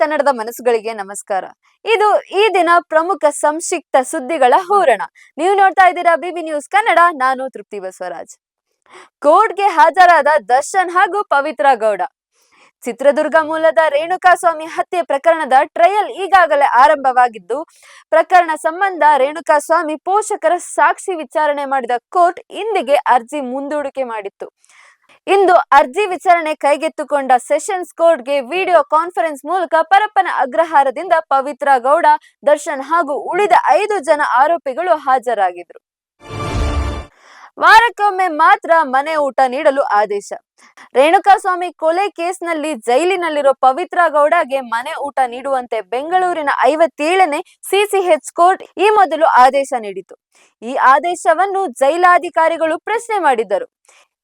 ಕನ್ನಡದ ಮನಸ್ಸುಗಳಿಗೆ ನಮಸ್ಕಾರ. ಇದು ಈ ದಿನ ಪ್ರಮುಖ ಸಂಕ್ಷಿಪ್ತ ಸುದ್ದಿಗಳ ಹೂರಣ. ನೀವು ನೋಡ್ತಾ ಇದ್ದೀರಾ ಬಿಬಿ ನ್ಯೂಸ್ ಕನ್ನಡ. ನಾನು ತೃಪ್ತಿ ಬಸವರಾಜ್. ಕೋರ್ಟ್ಗೆ ಹಾಜರಾದ ದರ್ಶನ್ ಹಾಗೂ ಪವಿತ್ರ ಗೌಡ. ಚಿತ್ರದುರ್ಗ ಮೂಲದ ರೇಣುಕಾಸ್ವಾಮಿ ಹತ್ಯೆ ಪ್ರಕರಣದ ಟ್ರಯಲ್ ಈಗಾಗಲೇ ಆರಂಭವಾಗಿದ್ದು, ಪ್ರಕರಣ ಸಂಬಂಧ ರೇಣುಕಾಸ್ವಾಮಿ ಪೋಷಕರ ಸಾಕ್ಷಿ ವಿಚಾರಣೆ ಮಾಡಿದ ಕೋರ್ಟ್ ಇಂದಿಗೆ ಅರ್ಜಿ ಮುಂದೂಡಿಕೆ ಮಾಡಿತ್ತು. ಇಂದು ಅರ್ಜಿ ವಿಚಾರಣೆ ಕೈಗೆತ್ತಿಕೊಂಡ ಸೆಷನ್ಸ್ ಕೋರ್ಟ್ಗೆ ವಿಡಿಯೋ ಕಾನ್ಫರೆನ್ಸ್ ಮೂಲಕ ಪರಪ್ಪನ ಅಗ್ರಹಾರದಿಂದ ಪವಿತ್ರ ಗೌಡ, ದರ್ಶನ್ ಹಾಗೂ ಉಳಿದ 5 ಜನ ಆರೋಪಿಗಳು ಹಾಜರಾಗಿದ್ರು. ವಾರಕ್ಕೊಮ್ಮೆ ಮಾತ್ರ ಮನೆ ಊಟ ನೀಡಲು ಆದೇಶ. ರೇಣುಕಾಸ್ವಾಮಿ ಕೊಲೆ ಕೇಸ್ನಲ್ಲಿ ಜೈಲಿನಲ್ಲಿರೋ ಪವಿತ್ರ ಗೌಡಗೆ ಮನೆ ಊಟ ನೀಡುವಂತೆ ಬೆಂಗಳೂರಿನ 57ನೇ ಸಿಸಿಎಚ್ ಕೋರ್ಟ್ ಈ ಮೊದಲು ಆದೇಶ ನೀಡಿತು. ಈ ಆದೇಶವನ್ನು ಜೈಲಾಧಿಕಾರಿಗಳು ಪ್ರಶ್ನೆ ಮಾಡಿದ್ದರು.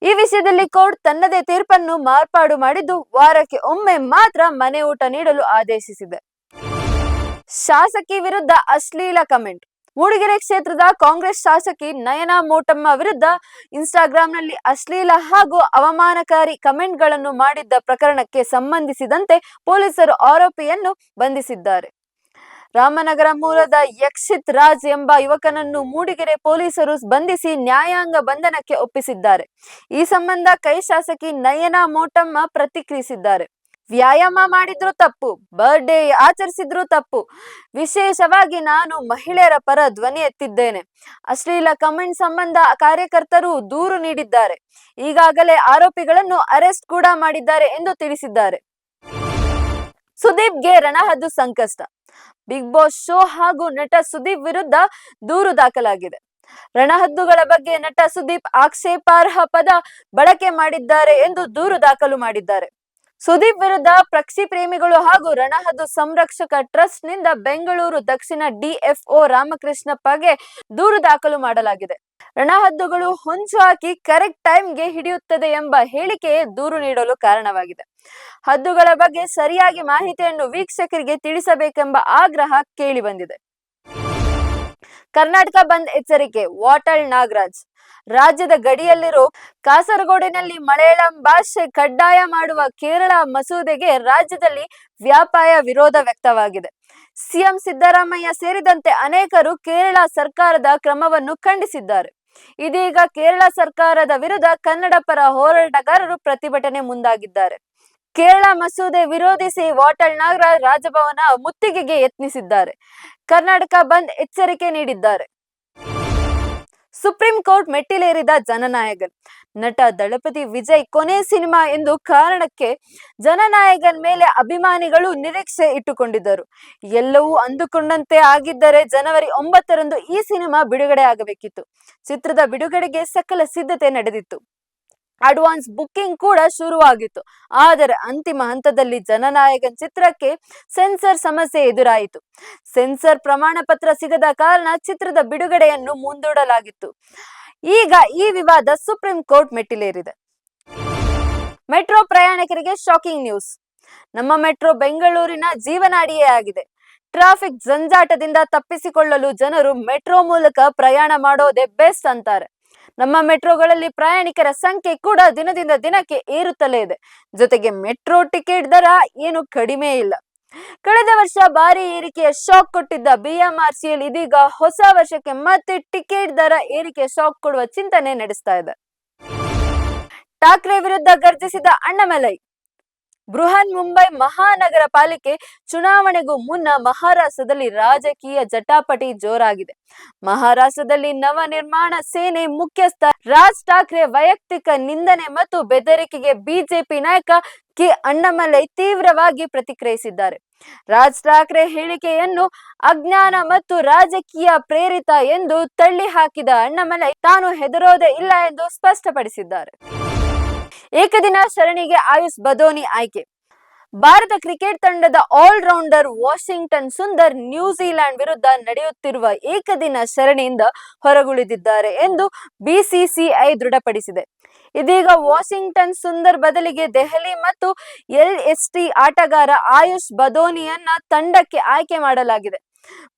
ಈ ವಿಷಯದಲ್ಲಿ ಕೋರ್ಟ್ ತನ್ನದೇ ತೀರ್ಪನ್ನು ಮಾರ್ಪಾಡು ಮಾಡಿದ್ದು, ವಾರಕ್ಕೆ ಒಮ್ಮೆ ಮಾತ್ರ ಮನೆ ಊಟ ನೀಡಲು ಆದೇಶಿಸಿದೆ. ಶಾಸಕಿ ವಿರುದ್ಧ ಅಶ್ಲೀಲ ಕಮೆಂಟ್. ಮೂಡಿಗೆರೆ ಕ್ಷೇತ್ರದ ಕಾಂಗ್ರೆಸ್ ಶಾಸಕಿ ನಯನಾ ಮೋಟಮ್ಮ ವಿರುದ್ಧ ಇನ್ಸ್ಟಾಗ್ರಾಂನಲ್ಲಿ ಅಶ್ಲೀಲ ಹಾಗೂ ಅವಮಾನಕಾರಿ ಕಮೆಂಟ್ಗಳನ್ನು ಮಾಡಿದ್ದ ಪ್ರಕರಣಕ್ಕೆ ಸಂಬಂಧಿಸಿದಂತೆ ಪೊಲೀಸರು ಆರೋಪಿಯನ್ನು ಬಂಧಿಸಿದ್ದಾರೆ. ರಾಮನಗರ ಮೂಲದ ಯಕ್ಷಿತ್ ರಾಜ್ ಎಂಬ ಯುವಕನನ್ನು ಮೂಡಿಗೆರೆ ಪೊಲೀಸರು ಬಂಧಿಸಿ ನ್ಯಾಯಾಂಗ ಬಂಧನಕ್ಕೆ ಒಪ್ಪಿಸಿದ್ದಾರೆ. ಈ ಸಂಬಂಧ ಕೈ ಶಾಸಕಿ ನಯನಾ ಮೋಟಮ್ಮ ಪ್ರತಿಕ್ರಿಯಿಸಿದ್ದಾರೆ. ವ್ಯಾಯಾಮ ಮಾಡಿದ್ರು ತಪ್ಪು, ಬರ್ಡೇ ಆಚರಿಸಿದ್ರು ತಪ್ಪು. ವಿಶೇಷವಾಗಿ ನಾನು ಮಹಿಳೆಯರ ಪರ ಧ್ವನಿ ಎತ್ತಿದ್ದೇನೆ. ಅಶ್ಲೀಲ ಕಮೆಂಟ್ ಸಂಬಂಧ ಕಾರ್ಯಕರ್ತರು ದೂರು ನೀಡಿದ್ದಾರೆ. ಈಗಾಗಲೇ ಆರೋಪಿಗಳನ್ನು ಅರೆಸ್ಟ್ ಕೂಡ ಮಾಡಿದ್ದಾರೆ ಎಂದು ತಿಳಿಸಿದ್ದಾರೆ. ಸುದೀಪ್ಗೆ ರಣಹದ್ದು ಸಂಕಷ್ಟ. ಬಿಗ್ ಬಾಸ್ ಶೋ ಹಾಗೂ ನಟ ಸುದೀಪ್ ವಿರುದ್ಧ ದೂರು ದಾಖಲಾಗಿದೆ. ರಣಹದ್ದುಗಳ ಬಗ್ಗೆ ನಟ ಸುದೀಪ್ ಆಕ್ಷೇಪಾರ್ಹ ಪದ ಬಳಕೆ ಮಾಡಿದ್ದಾರೆ ಎಂದು ದೂರು ದಾಖಲು ಮಾಡಿದ್ದಾರೆ. ಸುದೀಪ್ ವಿರುದ್ಧ ಪಕ್ಷಿ ಪ್ರೇಮಿಗಳು ಹಾಗೂ ರಣಹದ್ದು ಸಂರಕ್ಷಕ ಟ್ರಸ್ಟ್ ನಿಂದ ಬೆಂಗಳೂರು ದಕ್ಷಿಣ ಡಿಎಫ್ಒ ರಾಮಕೃಷ್ಣಪ್ಪಗೆ ದೂರು ದಾಖಲು ಮಾಡಲಾಗಿದೆ. ರಣಹದ್ದುಗಳು ಹೊಂಚು ಹಾಕಿ ಕರೆಕ್ಟ್ ಟೈಮ್ಗೆ ಹಿಡಿಯುತ್ತದೆ ಎಂಬ ಹೇಳಿಕೆಯೇ ದೂರು ನೀಡಲು ಕಾರಣವಾಗಿದೆ. ಹದ್ದುಗಳ ಬಗ್ಗೆ ಸರಿಯಾಗಿ ಮಾಹಿತಿಯನ್ನು ವೀಕ್ಷಕರಿಗೆ ತಿಳಿಸಬೇಕೆಂಬ ಆಗ್ರಹ ಕೇಳಿ ಬಂದಿದೆ. ಕರ್ನಾಟಕ ಬಂದ್ ಎಚ್ಚರಿಕೆ. ವಾಟಾಳ್ ನಾಗರಾಜ್. ರಾಜ್ಯದ ಗಡಿಯಲ್ಲಿರೋ ಕಾಸರಗೋಡಿನಲ್ಲಿ ಮಲಯಾಳಂ ಭಾಷೆ ಕಡ್ಡಾಯ ಮಾಡುವ ಕೇರಳ ಮಸೂದೆಗೆ ರಾಜ್ಯದಲ್ಲಿ ವ್ಯಾಪಕ ವಿರೋಧ ವ್ಯಕ್ತವಾಗಿದೆ. ಸಿಎಂ ಸಿದ್ದರಾಮಯ್ಯ ಸೇರಿದಂತೆ ಅನೇಕರು ಕೇರಳ ಸರ್ಕಾರದ ಕ್ರಮವನ್ನು ಖಂಡಿಸಿದ್ದಾರೆ. ಇದೀಗ ಕೇರಳ ಸರ್ಕಾರದ ವಿರುದ್ಧ ಕನ್ನಡ ಪರ ಹೋರಾಟಗಾರರು ಪ್ರತಿಭಟನೆ ಮುಂದಾಗಿದ್ದಾರೆ. ಕೇರಳ ಮಸೂದೆ ವಿರೋಧಿಸಿ ವಾಟಾಳ್ ನಾಗರಾಜ್ ರಾಜಭವನ ಮುತ್ತಿಗೆಗೆ ಯತ್ನಿಸಿದ್ದಾರೆ. ಕರ್ನಾಟಕ ಬಂದ್ ಎಚ್ಚರಿಕೆ ನೀಡಿದ್ದಾರೆ. ಸುಪ್ರೀಂ ಕೋರ್ಟ್ ಮೆಟ್ಟಿಲೇರಿದ ಜನನಾಯಕನ್. ನಟ ದಳಪತಿ ವಿಜಯ್ ಕೊನೆ ಸಿನಿಮಾ ಎಂದು ಕಾರಣಕ್ಕೆ ಜನನಾಯಕನ್ ಮೇಲೆ ಅಭಿಮಾನಿಗಳು ನಿರೀಕ್ಷೆ ಇಟ್ಟುಕೊಂಡಿದ್ದರು. ಎಲ್ಲವೂ ಅಂದುಕೊಂಡಂತೆ ಆಗಿದ್ದರೆ ಜನವರಿ 9ರಂದು ಈ ಸಿನಿಮಾ ಬಿಡುಗಡೆ ಆಗಬೇಕಿತ್ತು. ಚಿತ್ರದ ಬಿಡುಗಡೆಗೆ ಸಕಲ ಸಿದ್ಧತೆ ನಡೆದಿತ್ತು. ಅಡ್ವಾನ್ಸ್ ಬುಕ್ಕಿಂಗ್ ಕೂಡ ಶುರುವಾಗಿತ್ತು. ಆದರೆ ಅಂತಿಮ ಹಂತದಲ್ಲಿ ಜನನಾಯಕನ್ ಚಿತ್ರಕ್ಕೆ ಸೆನ್ಸರ್ ಸಮಸ್ಯೆ ಎದುರಾಯಿತು. ಸೆನ್ಸರ್ ಪ್ರಮಾಣ ಪತ್ರ ಸಿಗದ ಕಾರಣ ಚಿತ್ರದ ಬಿಡುಗಡೆಯನ್ನು ಮುಂದೂಡಲಾಗಿತ್ತು. ಈಗ ಈ ವಿವಾದ ಸುಪ್ರೀಂ ಕೋರ್ಟ್ ಮೆಟ್ಟಿಲೇರಿದೆ. ಮೆಟ್ರೋ ಪ್ರಯಾಣಿಕರಿಗೆ ಶಾಕಿಂಗ್ ನ್ಯೂಸ್. ನಮ್ಮ ಮೆಟ್ರೋ ಬೆಂಗಳೂರಿನ ಜೀವನಾಡಿಯೇ ಆಗಿದೆ. ಟ್ರಾಫಿಕ್ ಜಂಜಾಟದಿಂದ ತಪ್ಪಿಸಿಕೊಳ್ಳಲು ಜನರು ಮೆಟ್ರೋ ಮೂಲಕ ಪ್ರಯಾಣ ಮಾಡೋದೇ ಬೆಸ್ಟ್ ಅಂತಾರೆ. ನಮ್ಮ ಮೆಟ್ರೋಗಳಲ್ಲಿ ಪ್ರಯಾಣಿಕರ ಸಂಖ್ಯೆ ಕೂಡ ದಿನದಿಂದ ದಿನಕ್ಕೆ ಏರುತ್ತಲೇ ಇದೆ. ಜೊತೆಗೆ ಮೆಟ್ರೋ ಟಿಕೆಟ್ ದರ ಏನು ಕಡಿಮೆ ಇಲ್ಲ. ಕಳೆದ ವರ್ಷ ಭಾರಿ ಏರಿಕೆಯ ಶಾಕ್ ಕೊಟ್ಟಿದ್ದ ಬಿಎಂಆರ್ಸಿಎಲ್ ಇದೀಗ ಹೊಸ ವರ್ಷಕ್ಕೆ ಮತ್ತೆ ಟಿಕೆಟ್ ದರ ಏರಿಕೆ ಶಾಕ್ ಕೊಡುವ ಚಿಂತನೆ ನಡೆಸ್ತಾ ಇದೆ. ಠಾಕ್ರೆ ವಿರುದ್ಧ ಗರ್ಜಿಸಿದ ಅಣ್ಣಾಮಲೈ. ಬೃಹನ್ ಮುಂಬೈ ಮಹಾನಗರ ಪಾಲಿಕೆ ಚುನಾವಣೆಗೂ ಮುನ್ನ ಮಹಾರಾಷ್ಟ್ರದಲ್ಲಿ ರಾಜಕೀಯ ಜಟಾಪಟಿ ಜೋರಾಗಿದೆ. ಮಹಾರಾಷ್ಟ್ರದಲ್ಲಿ ನವ ನಿರ್ಮಾಣ ಸೇನೆ ಮುಖ್ಯಸ್ಥ ರಾಜ್ ಠಾಕ್ರೆ ವೈಯಕ್ತಿಕ ನಿಂದನೆ ಮತ್ತು ಬೆದರಿಕೆಗೆ ಬಿಜೆಪಿ ನಾಯಕ ಕೆ ಅಣ್ಣಾಮಲೈ ತೀವ್ರವಾಗಿ ಪ್ರತಿಕ್ರಿಯಿಸಿದ್ದಾರೆ. ರಾಜ್ ಠಾಕ್ರೆ ಹೇಳಿಕೆಯನ್ನು ಅಜ್ಞಾನ ಮತ್ತು ರಾಜಕೀಯ ಪ್ರೇರಿತ ಎಂದು ತಳ್ಳಿ ಹಾಕಿದ ಅಣ್ಣಾಮಲೈ ತಾನು ಹೆದರೋದೇ ಇಲ್ಲ ಎಂದು ಸ್ಪಷ್ಟಪಡಿಸಿದ್ದಾರೆ. ಏಕದಿನ ಸರಣಿಗೆ ಆಯುಷ್ ಬದೋನಿ ಆಯ್ಕೆ. ಭಾರತ ಕ್ರಿಕೆಟ್ ತಂಡದ ಆಲ್ರೌಂಡರ್ ವಾಷಿಂಗ್ಟನ್ ಸುಂದರ್ ನ್ಯೂಜಿಲೆಂಡ್ ವಿರುದ್ಧ ನಡೆಯುತ್ತಿರುವ ಏಕದಿನ ಸರಣಿಯಿಂದ ಹೊರಗುಳಿದಿದ್ದಾರೆ ಎಂದು ಬಿಸಿಸಿಐ ದೃಢಪಡಿಸಿದೆ. ಇದೀಗ ವಾಷಿಂಗ್ಟನ್ ಸುಂದರ್ ಬದಲಿಗೆ ದೆಹಲಿ ಮತ್ತು ಎಲ್ಎಸ್ಟಿ ಆಟಗಾರ ಆಯುಷ್ ಬದೋನಿಯನ್ನ ತಂಡಕ್ಕೆ ಆಯ್ಕೆ ಮಾಡಲಾಗಿದೆ.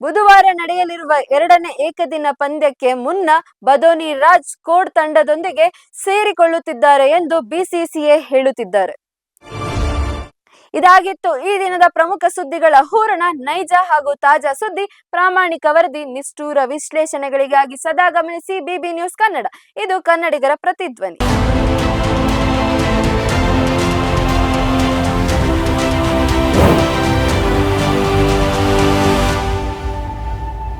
ಬುಧವಾರ ನಡೆಯಲಿರುವ 2ನೇ ಏಕದಿನ ಪಂದ್ಯಕ್ಕೆ ಮುನ್ನ ಬದೋನಿ ರಾಜ್ ಕೋಟ್ ತಂಡದೊಂದಿಗೆ ಸೇರಿಕೊಳ್ಳುತ್ತಿದ್ದಾರೆ ಎಂದು ಬಿಸಿಸಿಐ ಹೇಳುತ್ತಿದ್ದಾರೆ. ಇದಾಗಿತ್ತು ಈ ದಿನದ ಪ್ರಮುಖ ಸುದ್ದಿಗಳ ಹೂರಣ. ನೈಜ ಹಾಗೂ ತಾಜಾ ಸುದ್ದಿ, ಪ್ರಾಮಾಣಿಕ ವರದಿ, ನಿಷ್ಠೂರ ವಿಶ್ಲೇಷಣೆಗಳಿಗಾಗಿ ಸದಾ ಗಮನಿಸಿ ಬಿಬಿ ನ್ಯೂಸ್ ಕನ್ನಡ. ಇದು ಕನ್ನಡಿಗರ ಪ್ರತಿಧ್ವನಿ.